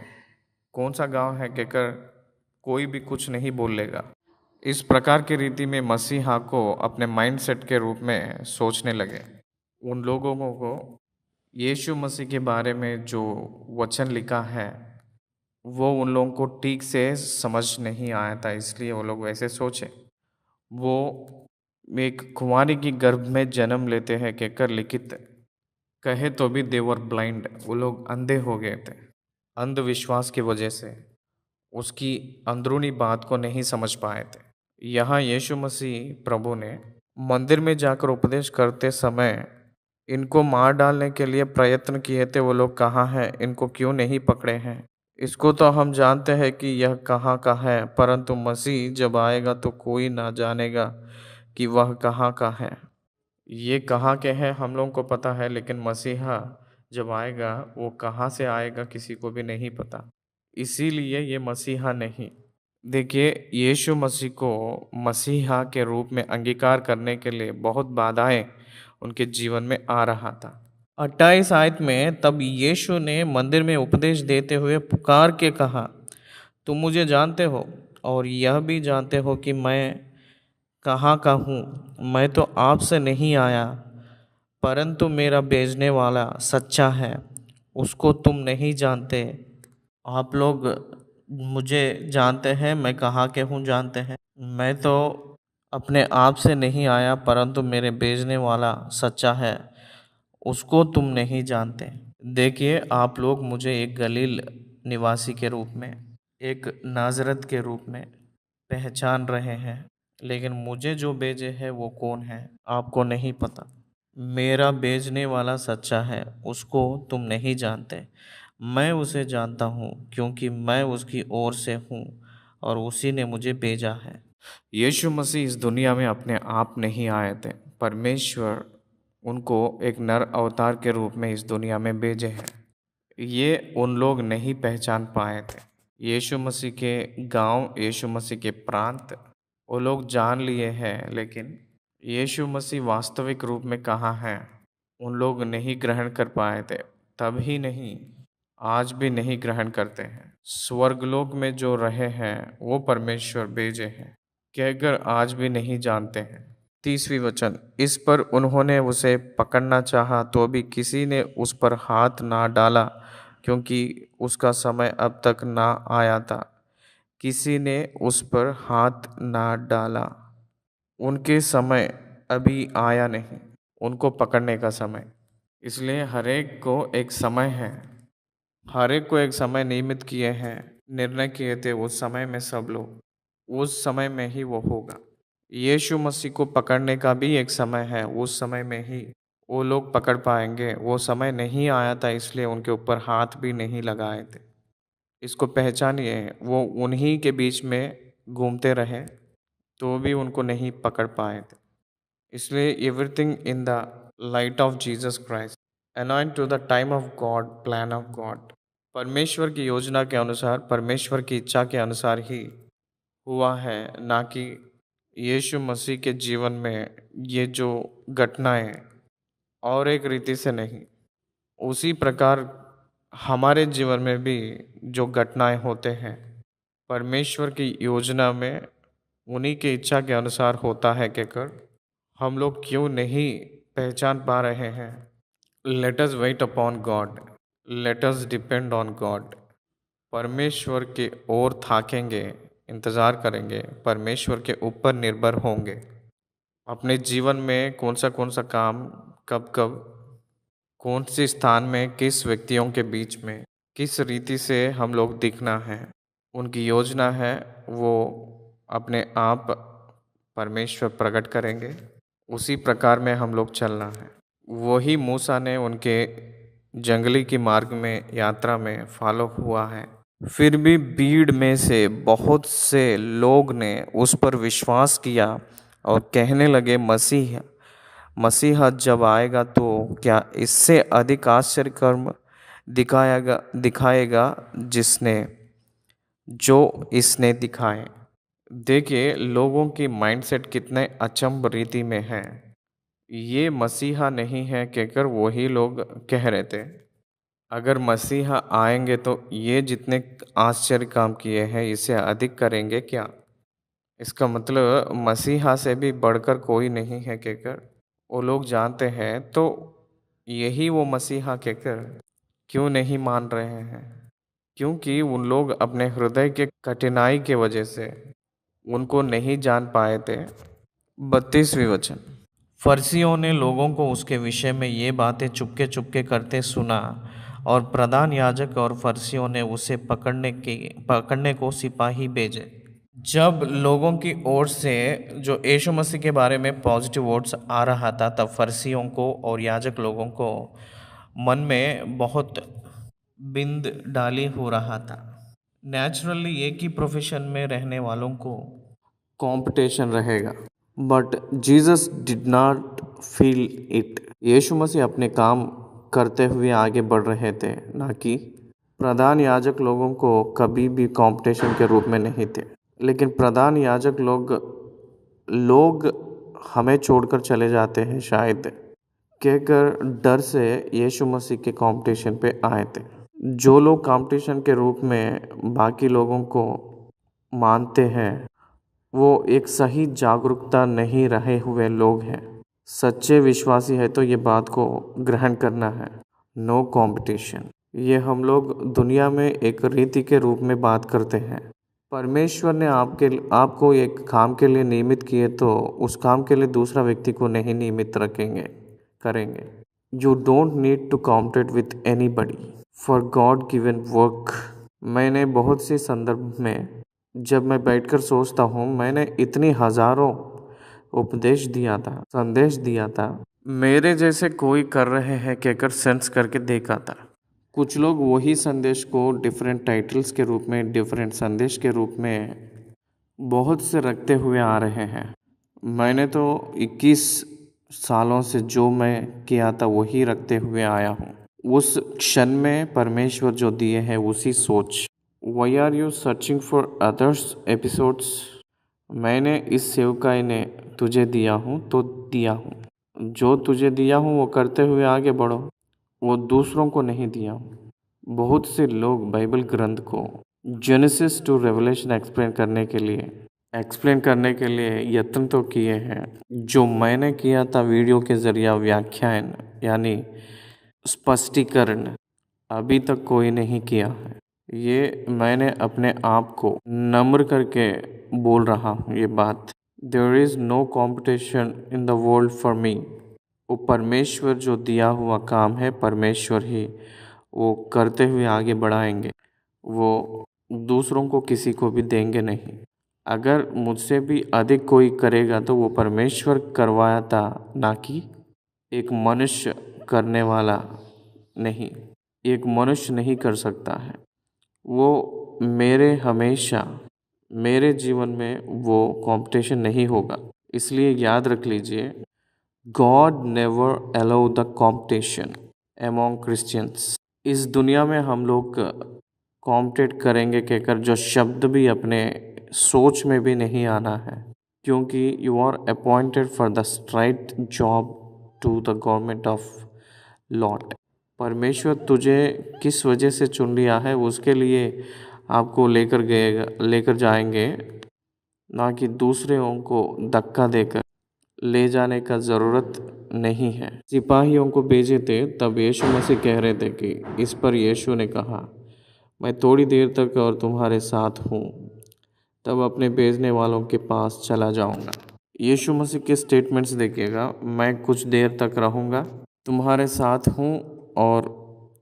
कौन सा गांव है कहकर कोई भी कुछ नहीं बोलेगा। इस प्रकार की रीति में मसीहा को अपने माइंडसेट के रूप में सोचने लगे। उन लोगों को यीशु मसीह के बारे में जो वचन लिखा है वो उन लोगों को ठीक से समझ नहीं आया था, इसलिए वो लोग वैसे सोचे। वो एक कुंवारी की गर्भ में जन्म लेते हैं कहकर लिखित कहे तो भी दे वर ब्लाइंड, वो लोग अंधे हो गए थे अंधविश्वास की वजह से, उसकी अंदरूनी बात को नहीं समझ पाए थे। यहाँ यीशु मसीह प्रभु ने मंदिर में जाकर उपदेश करते समय इनको मार डालने के लिए प्रयत्न किए थे। वो लोग कहाँ हैं, इनको क्यों नहीं पकड़े हैं? इसको तो हम जानते हैं कि यह कहाँ का है, परंतु मसीह जब आएगा तो कोई ना जानेगा कि वह कहाँ का है। ये कहाँ के हैं हम लोगों को पता है, लेकिन मसीहा जब आएगा वो कहाँ से आएगा किसी को भी नहीं पता। इसीलिए ये मसीहा नहीं। देखिए, यीशु मसीह को मसीहा के रूप में अंगीकार करने के लिए बहुत बाधाएं उनके जीवन में आ रहा था। 28 आयत में तब यीशु ने मंदिर में उपदेश देते हुए पुकार के कहा, तुम मुझे जानते हो और यह भी जानते हो कि मैं कहाँ का हूँ। मैं तो आपसे नहीं आया, परंतु मेरा भेजने वाला सच्चा है, उसको तुम नहीं जानते। आप लोग मुझे जानते हैं, मैं कहाँ के हूँ जानते हैं। मैं तो अपने आप से नहीं आया, परंतु मेरे भेजने वाला सच्चा है, उसको तुम नहीं जानते। देखिए, आप लोग मुझे एक गलील निवासी के रूप में, एक नाजरत के रूप में पहचान रहे हैं, लेकिन मुझे जो भेजे है वो कौन है आपको नहीं पता। मेरा भेजने वाला सच्चा है, उसको तुम नहीं जानते। मैं उसे जानता हूँ क्योंकि मैं उसकी ओर से हूँ और उसी ने मुझे भेजा है। यीशु मसीह इस दुनिया में अपने आप नहीं आए थे, परमेश्वर उनको एक नर अवतार के रूप में इस दुनिया में भेजे हैं। ये उन लोग नहीं पहचान पाए थे। यीशु मसीह के गांव, यीशु मसीह के प्रांत वो लोग जान लिए हैं, लेकिन यीशु मसीह वास्तविक रूप में कहाँ हैं उन लोग नहीं ग्रहण कर पाए थे। तब ही नहीं, आज भी नहीं ग्रहण करते हैं। स्वर्गलोक में जो रहे हैं वो परमेश्वर भेजे हैं, कहकर आज भी नहीं जानते हैं। 30वीं वचन, इस पर उन्होंने उसे पकड़ना चाहा तो भी किसी ने उस पर हाथ ना डाला, क्योंकि उसका समय अब तक ना आया था। किसी ने उस पर हाथ ना डाला, उनके समय अभी आया नहीं, उनको पकड़ने का समय। इसलिए हरेक को एक समय है, हरेक को एक समय नियमित किए हैं, निर्णय किए थे उस समय में सब लोग, उस समय में ही वो होगा। यीशु मसीह को पकड़ने का भी एक समय है, उस समय में ही वो लोग पकड़ पाएंगे। वो समय नहीं आया था, इसलिए उनके ऊपर हाथ भी नहीं लगाए थे। इसको पहचानिए, वो उन्हीं के बीच में घूमते रहे तो भी उनको नहीं पकड़ पाए थे। इसलिए everything in the light of Jesus Christ, anoint to the time of God, plan of God, परमेश्वर की योजना के अनुसार, परमेश्वर की इच्छा के अनुसार ही हुआ है, ना कि यीशु मसीह के जीवन में ये जो घटनाएं और एक रीति से नहीं। उसी प्रकार हमारे जीवन में भी जो घटनाएं होते हैं परमेश्वर की योजना में उन्हीं की इच्छा के अनुसार होता है, कहकर हम लोग क्यों नहीं पहचान पा रहे हैं। Let us weight upon God, let us depend on God. परमेश्वर के ओर थाकेंगे, इंतज़ार करेंगे, परमेश्वर के ऊपर निर्भर होंगे। अपने जीवन में कौन सा काम, कब कब, कौन से स्थान में, किस व्यक्तियों के बीच में, किस रीति से हम लोग दिखना है, उनकी योजना है, वो अपने आप परमेश्वर प्रकट करेंगे। उसी प्रकार में हम लोग चलना है। वही मूसा ने उनके जंगली की मार्ग में यात्रा में फॉलो हुआ है। फिर भी भीड़ में से बहुत से लोग ने उस पर विश्वास किया और कहने लगे, मसीहा जब आएगा तो क्या इससे अधिक आश्चर्य कर्म दिखाएगा जिसने जो इसने दिखाए। देखिए, लोगों की माइंडसेट कितने अचंभ रीति में है। ये मसीहा नहीं है कहकर वही लोग कह रहे थे। अगर मसीहा आएंगे तो ये जितने आश्चर्य काम किए हैं इससे अधिक करेंगे क्या? इसका मतलब मसीहा से भी बढ़कर कोई नहीं है कहकर वो लोग जानते हैं। तो यही वो मसीहा कहकर क्यों नहीं मान रहे हैं? क्योंकि उन लोग अपने हृदय के कठिनाई के वजह से उनको नहीं जान पाए थे। 32वीं वचन, फरीसियों ने लोगों को उसके विषय में ये बातें चुपके चुपके करते सुना और प्रधान याजक और फरीसियों ने उसे पकड़ने को सिपाही भेजे। जब लोगों की ओर से जो यीशु मसीह के बारे में पॉजिटिव वर्ड्स आ रहा था, तब फरीसियों को और याजक लोगों को मन में बहुत बिंद डाली हो रहा था। नेचुरली एक ही प्रोफेशन में रहने वालों को कंपटीशन रहेगा, but Jesus did not feel it. यीशु मसीह अपने काम करते हुए आगे बढ़ रहे थे, ना कि प्रधान याजक लोगों को कभी भी कंपटीशन के रूप में नहीं थे। लेकिन प्रधान याजक लोग हमें छोड़कर चले जाते हैं शायद कहकर डर से यीशु मसीह के कंपटीशन पे आए थे। जो लोग कंपटीशन के रूप में बाकी लोगों को मानते हैं, वो एक सही जागरूकता नहीं रहे हुए लोग हैं। सच्चे विश्वासी है तो ये बात को ग्रहण करना है। नो कंपटीशन, ये हम लोग दुनिया में एक रीति के रूप में बात करते हैं। परमेश्वर ने आपको एक काम के लिए नियमित किए तो उस काम के लिए दूसरा व्यक्ति को नहीं नियमित करेंगे। You don't need to compete with anybody for God given work. मैंने बहुत से संदर्भ में जब मैं बैठकर सोचता हूँ, मैंने इतनी हजारों संदेश दिया था, मेरे जैसे कोई कर रहे हैं कहकर सेंस करके देखा था। कुछ लोग वही संदेश को डिफरेंट टाइटल्स के रूप में, डिफरेंट संदेश के रूप में बहुत से रखते हुए आ रहे हैं। मैंने तो 21 सालों से जो मैं किया था वही रखते हुए आया हूँ। उस क्षण में परमेश्वर जो दिए हैं उसी सोच। Why are you searching for others episodes? मैंने इस सेवकाई ने तुझे दिया हूँ तो दिया हूँ। जो तुझे दिया हूँ वो करते हुए आगे बढ़ो, वो दूसरों को नहीं दिया हूँ। बहुत से लोग बाइबल ग्रंथ को जेनेसिस टू रेवलेशन एक्सप्लेन करने के लिए यत्न तो किए हैं। जो मैंने किया था वीडियो के जरिए व्याख्यान यानी स्पष्टीकरण, अभी तक कोई नहीं किया है। ये मैंने अपने आप को नम्र करके बोल रहा हूँ ये बात। There is no competition in the world for me. वो परमेश्वर जो दिया हुआ काम है, परमेश्वर ही वो करते हुए आगे बढ़ाएंगे। वो दूसरों को किसी को भी देंगे नहीं। अगर मुझसे भी अधिक कोई करेगा तो वो परमेश्वर करवाया था, ना कि एक मनुष्य करने वाला नहीं। एक मनुष्य नहीं कर सकता है वो। मेरे जीवन में वो कंपटीशन नहीं होगा। इसलिए याद रख लीजिए, God never allow the competition among Christians. इस दुनिया में हम लोग कॉम्पिटेट करेंगे कहकर जो शब्द भी अपने सोच में भी नहीं आना है, क्योंकि you are appointed for the straight job to the government of lot. परमेश्वर तुझे किस वजह से चुन लिया है उसके लिए आपको लेकर जाएंगे, ना कि दूसरों को धक्का देकर ले जाने का ज़रूरत नहीं है। सिपाहियों को भेजे थे, तब यीशु मसीह कह रहे थे कि इस पर यीशु ने कहा, मैं थोड़ी देर तक और तुम्हारे साथ हूँ, तब अपने भेजने वालों के पास चला जाऊँगा। यीशु मसीह के स्टेटमेंट्स देखिएगा, मैं कुछ देर तक रहूँगा, तुम्हारे साथ हूँ और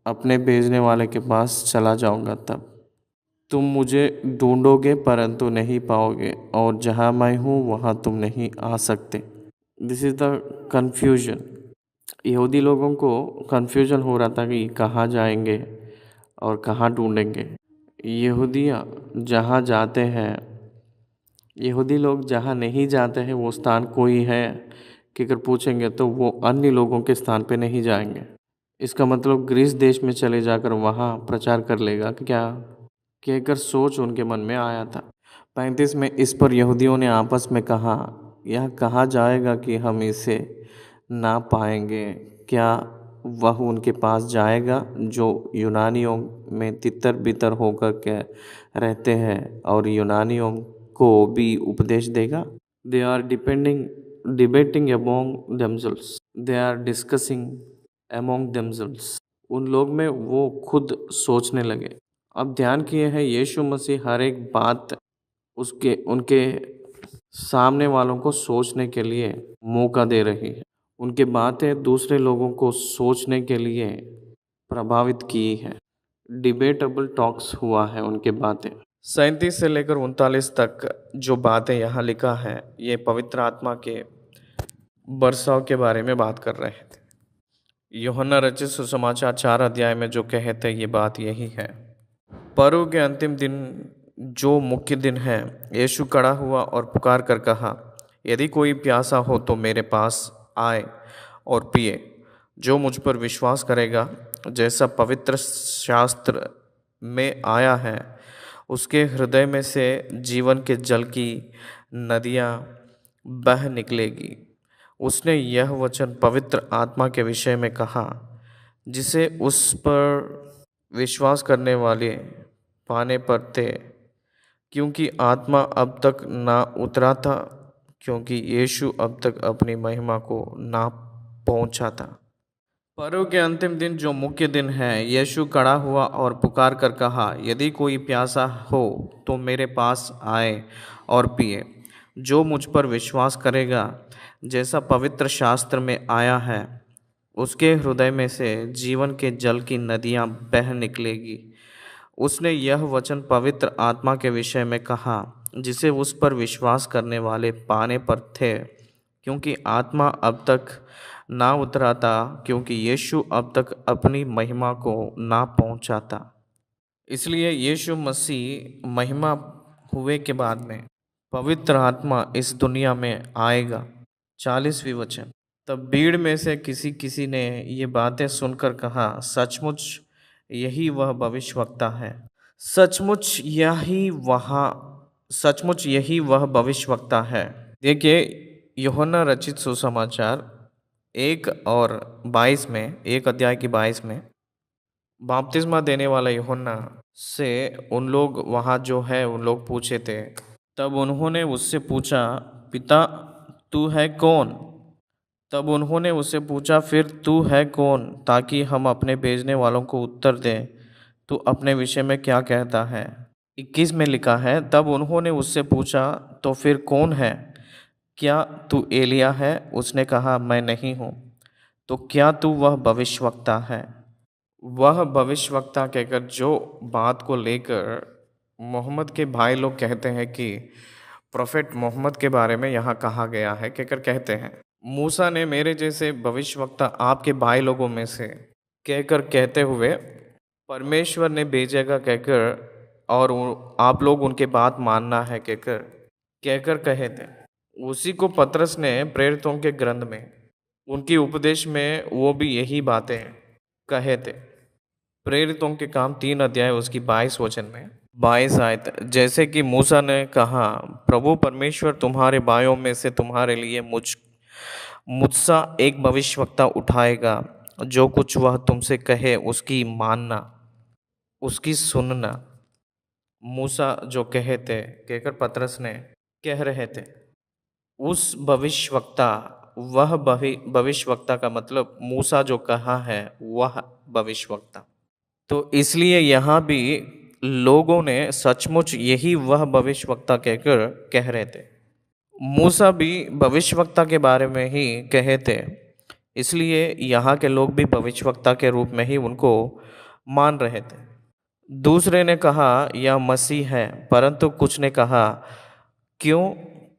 अपने भेजने वाले के पास चला जाऊँगा। तब तुम मुझे ढूंढोगे परंतु नहीं पाओगे, और जहाँ मैं हूँ वहाँ तुम नहीं आ सकते। This is the confusion. यहूदी लोगों को कन्फ्यूजन हो रहा था कि कहाँ जाएंगे और कहाँ ढूंढेंगे। यहूदी लोग जहाँ नहीं जाते हैं वो स्थान कोई है कि अगर पूछेंगे तो वो अन्य लोगों के स्थान पे नहीं जाएंगे। इसका मतलब ग्रीस देश में चले जाकर वहाँ प्रचार कर लेगा क्या कहकर सोच उनके मन में आया था। 35 में इस पर यहूदियों ने आपस में कहा, यह कहा जाएगा कि हम इसे ना पाएंगे। क्या वह उनके पास जाएगा जो यूनानियों में तितर बितर होकर के रहते हैं और यूनानियों को भी उपदेश देगा? They are debating among themselves, they are discussing among themselves. उन लोग में वो खुद सोचने लगे। अब ध्यान किए हैं, यीशु मसीह हर एक बात उनके सामने वालों को सोचने के लिए मौका दे रही है। उनकी बातें दूसरे लोगों को सोचने के लिए प्रभावित की है। डिबेटेबल टॉक्स हुआ है उनके बातें। 37 से लेकर 39 तक जो बातें यहाँ लिखा है ये पवित्र आत्मा के बरसाव के बारे में बात कर रहे थे। यूहन्ना रचित सुसमाचार 4 अध्याय में जो कहे थे ये बात यही है। पर्व के अंतिम दिन जो मुख्य दिन है, यीशु खड़ा हुआ और पुकार कर कहा, यदि कोई प्यासा हो तो मेरे पास आए और पिए। जो मुझ पर विश्वास करेगा, जैसा पवित्र शास्त्र में आया है, उसके हृदय में से जीवन के जल की नदियाँ बह निकलेगी। उसने यह वचन पवित्र आत्मा के विषय में कहा, जिसे उस पर विश्वास करने वाले पाने पर थे, क्योंकि आत्मा अब तक ना उतरा था, क्योंकि यीशु अब तक अपनी महिमा को ना पहुंचा था। पर्व के अंतिम दिन जो मुख्य दिन है, यीशु खड़ा हुआ और पुकार कर कहा, यदि कोई प्यासा हो तो मेरे पास आए और पिए। जो मुझ पर विश्वास करेगा, जैसा पवित्र शास्त्र में आया है, उसके हृदय में से जीवन के जल की नदियाँ बह निकलेगी। उसने यह वचन पवित्र आत्मा के विषय में कहा, जिसे उस पर विश्वास करने वाले पाने पर थे, क्योंकि आत्मा अब तक ना उतरा था, क्योंकि यीशु अब तक अपनी महिमा को ना पहुंचा था। इसलिए यीशु मसीह महिमा हुए के बाद में पवित्र आत्मा इस दुनिया में आएगा। 40वीं वचन। तब भीड़ में से किसी किसी ने ये बातें सुनकर कहा, सचमुच यही वह भविष्यवक्ता है। सचमुच यही वह भविष्यवक्ता है। देखिए, यूहन्ना रचित सुसमाचार 1 और 22 में, 1 अध्याय की 22 में, बपतिस्मा देने वाला यूहन्ना से उन लोग वहाँ जो है उन लोग पूछे थे। तब उन्होंने उससे पूछा, पिता तू है कौन? तब उन्होंने उससे पूछा, फिर तू है कौन, ताकि हम अपने भेजने वालों को उत्तर दें, तू अपने विषय में क्या कहता है? 21 में लिखा है, तब उन्होंने उससे पूछा, तो फिर कौन है? क्या तू एलिया है? उसने कहा, मैं नहीं हूँ। तो क्या तू वह भविष्यवक्ता है? वह भविष्यवक्ता कहकर जो बात को लेकर मोहम्मद के भाई लोग कहते हैं कि प्रोफेट मोहम्मद के बारे में यहाँ कहा गया है, कहकर कहते हैं, मूसा ने मेरे जैसे भविष्यवक्ता आपके भाई लोगों में से कहकर कहते हुए परमेश्वर ने भेजेगा कहकर, और आप लोग उनके बात मानना है कहकर कहे थे। उसी को पतरस ने प्रेरितों के ग्रंथ में उनकी उपदेश में वो भी यही बातें कहे थे। प्रेरितों के काम 3 अध्याय उसकी 22 वचन में 22 आयत, जैसे कि मूसा ने कहा, प्रभु परमेश्वर तुम्हारे भाइयों में से तुम्हारे लिए मुझसा एक भविष्यवक्ता उठाएगा, जो कुछ वह तुमसे कहे उसकी मानना, उसकी सुनना। मूसा जो कहे थे कहकर पतरस ने कह रहे थे, उस भविष्यवक्ता, वह भविष्यवक्ता का मतलब मूसा जो कहा है वह भविष्यवक्ता। तो इसलिए यहाँ भी लोगों ने सचमुच यही वह भविष्यवक्ता कहकर कह रहे थे। मूसा भी भविष्यवक्ता के बारे में ही कहे थे, इसलिए यहाँ के लोग भी भविष्यवक्ता के रूप में ही उनको मान रहे थे। दूसरे ने कहा यह मसीह है, परंतु कुछ ने कहा, क्यों,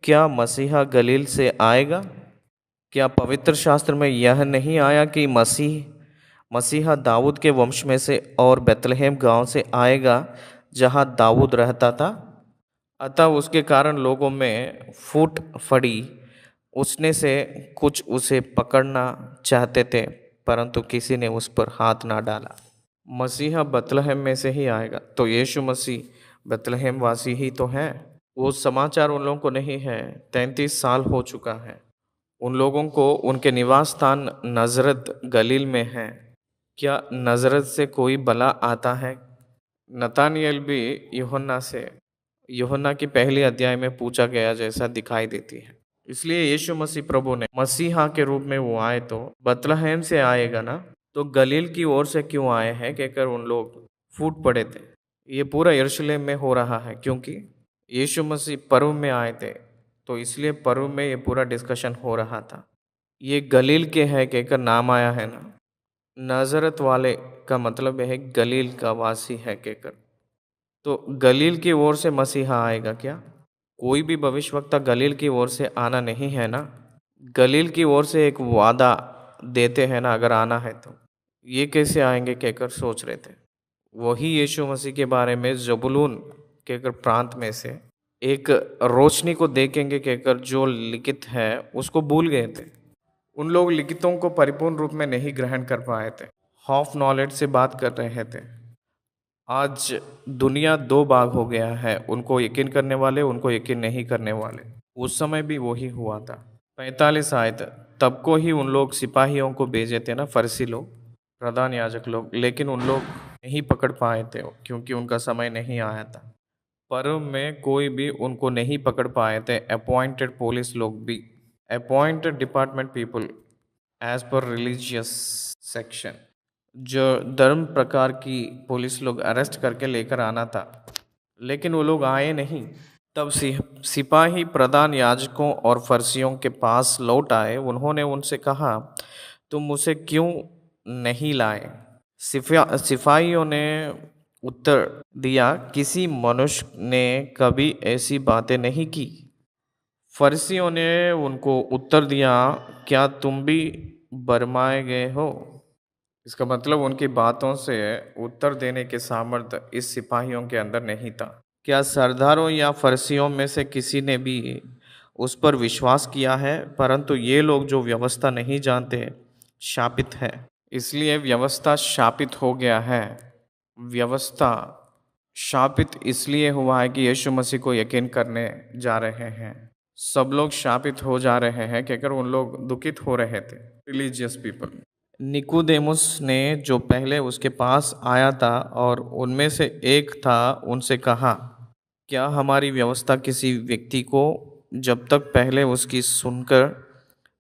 क्या मसीहा गलील से आएगा? क्या पवित्र शास्त्र में यह नहीं आया कि मसीहा दाऊद के वंश में से और बेतलहेम गांव से आएगा, जहां दाऊद रहता था? अतः उसके कारण लोगों में फूट पड़ी। उसने से कुछ उसे पकड़ना चाहते थे, परंतु किसी ने उस पर हाथ ना डाला। मसीहा बेतलहेम में से ही आएगा, तो यीशु मसीह बेतलहेम वासी ही तो है। वो समाचार उन लोगों को नहीं है। 33 साल हो चुका है उन लोगों को, उनके निवास स्थान नजरत गलील में है। क्या नजरत से कोई भला आता है? नतानिएल भी यूहन्ना की पहली अध्याय में पूछा गया जैसा दिखाई देती है। इसलिए यीशु मसीह प्रभु ने मसीहा के रूप में वो आए तो बेतलहेम से आएगा ना, तो गलील की ओर से क्यों आए हैं कहकर उन लोग फूट पड़े थे। ये पूरा यरूशलेम में हो रहा है, क्योंकि यीशु मसीह पर्व में आए थे, तो इसलिए पर्व में ये पूरा डिस्कशन हो रहा था। ये गलील के है कहकर नाम आया है ना, नाजरत वाले का मतलब है गलील का वासी है कहकर। तो गलील की ओर से मसीहा आएगा क्या? कोई भी भविष्यवक्ता गलील की ओर से आना नहीं है ना। गलील की ओर से एक वादा देते हैं ना, अगर आना है तो ये कैसे आएंगे कहकर सोच रहे थे। वही यीशु मसीह के बारे में जबूलून कहकर प्रांत में से एक रोशनी को देखेंगे कहकर जो लिखित है उसको भूल गए थे। उन लोग लिखितों को परिपूर्ण रूप में नहीं ग्रहण कर पाए थे, हाफ नॉलेज से बात कर रहे थे। आज दुनिया दो भाग हो गया है, उनको यकीन करने वाले, उनको यकीन नहीं करने वाले। उस समय भी वही हुआ था। 45 आयत तब को ही उन लोग सिपाहियों को भेजे थे ना, फरसी लोग, प्रधान याजक लोग, लेकिन उन लोग नहीं पकड़ पाए थे क्योंकि उनका समय नहीं आया था। पर्व में कोई भी उनको नहीं पकड़ पाए थे, अपॉइंटेड पुलिस लोग भी, appointed department people as per religious section, जो धर्म प्रकार की पुलिस लोग अरेस्ट करके लेकर आना था, लेकिन वो लोग आए नहीं। तब सिपाही प्रधान याजकों और फरसियों के पास लौट आए। उन्होंने उनसे कहा, तुम उसे क्यों नहीं लाए? सिपाहियों ने उत्तर दिया, किसी मनुष्य ने कभी ऐसी बातें नहीं की। फरीसियों ने उनको उत्तर दिया, क्या तुम भी भरमाए गए हो? इसका मतलब उनकी बातों से उत्तर देने के सामर्थ्य इस सिपाहियों के अंदर नहीं था। क्या सरदारों या फरीसियों में से किसी ने भी उस पर विश्वास किया है? परंतु ये लोग जो व्यवस्था नहीं जानते शापित है। इसलिए व्यवस्था शापित हो गया है। व्यवस्था शापित इसलिए हुआ है कि यीशु मसीह को यकीन करने जा रहे हैं। सब लोग शापित हो जा रहे हैं कहकर उन लोग दुखित हो रहे थे, रिलीजियस पीपल। निकोदेमुस ने जो पहले उसके पास आया था और उनमें से एक था, उनसे कहा, क्या हमारी व्यवस्था किसी व्यक्ति को जब तक पहले उसकी सुनकर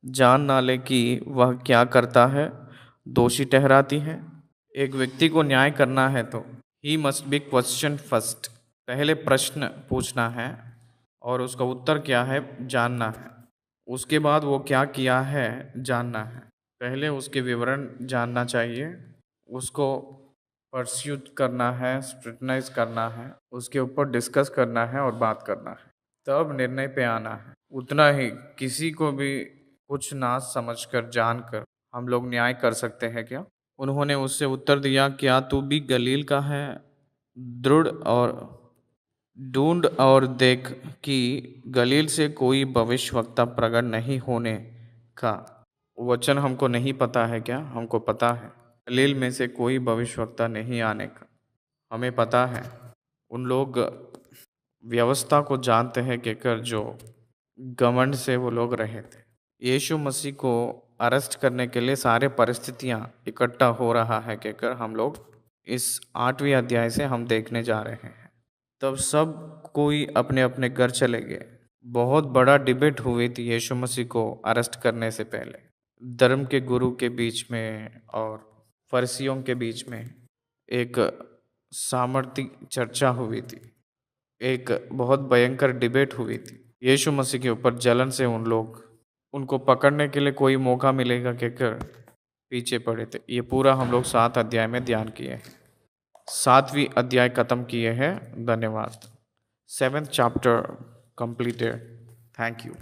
जान ना ले कि वह क्या करता है दोषी ठहराती है? एक व्यक्ति को न्याय करना है तो he must be question first, पहले प्रश्न पूछना है और उसका उत्तर क्या है जानना है। उसके बाद वो क्या किया है जानना है। पहले उसके विवरण जानना चाहिए, उसको परस्यूट करना है, स्क्रूटनाइज करना है, उसके ऊपर डिस्कस करना है और बात करना है, तब निर्णय पे आना है। उतना ही किसी को भी कुछ ना समझकर जानकर हम लोग न्याय कर सकते हैं क्या? उन्होंने उससे उत्तर दिया, क्या तू भी गलील का है? दृढ़ और ढूंढ और देख कि गलील से कोई भविष्यवक्ता प्रकट नहीं होने का वचन हमको नहीं पता है क्या? हमको पता है गलील में से कोई भविष्यवक्ता नहीं आने का, हमें पता है। उन लोग व्यवस्था को जानते हैं कहकर जो घमंड से वो लोग रहे थे। यीशु मसीह को अरेस्ट करने के लिए सारे परिस्थितियां इकट्ठा हो रहा है कहकर हम लोग इस 8वें अध्याय से हम देखने जा रहे हैं। तब सब कोई अपने अपने घर चले गए। बहुत बड़ा डिबेट हुई थी यीशु मसीह को अरेस्ट करने से पहले, धर्म के गुरु के बीच में और फरीसियों के बीच में एक सामर्थ्य चर्चा हुई थी, एक बहुत भयंकर डिबेट हुई थी। यीशु मसीह के ऊपर जलन से उन लोग उनको पकड़ने के लिए कोई मौका मिलेगा कहकर पीछे पड़े थे। ये पूरा हम लोग 7 अध्याय में ध्यान किए हैं। 7वीं अध्याय खत्म किए हैं। धन्यवाद। 7th chapter completed. Thank you.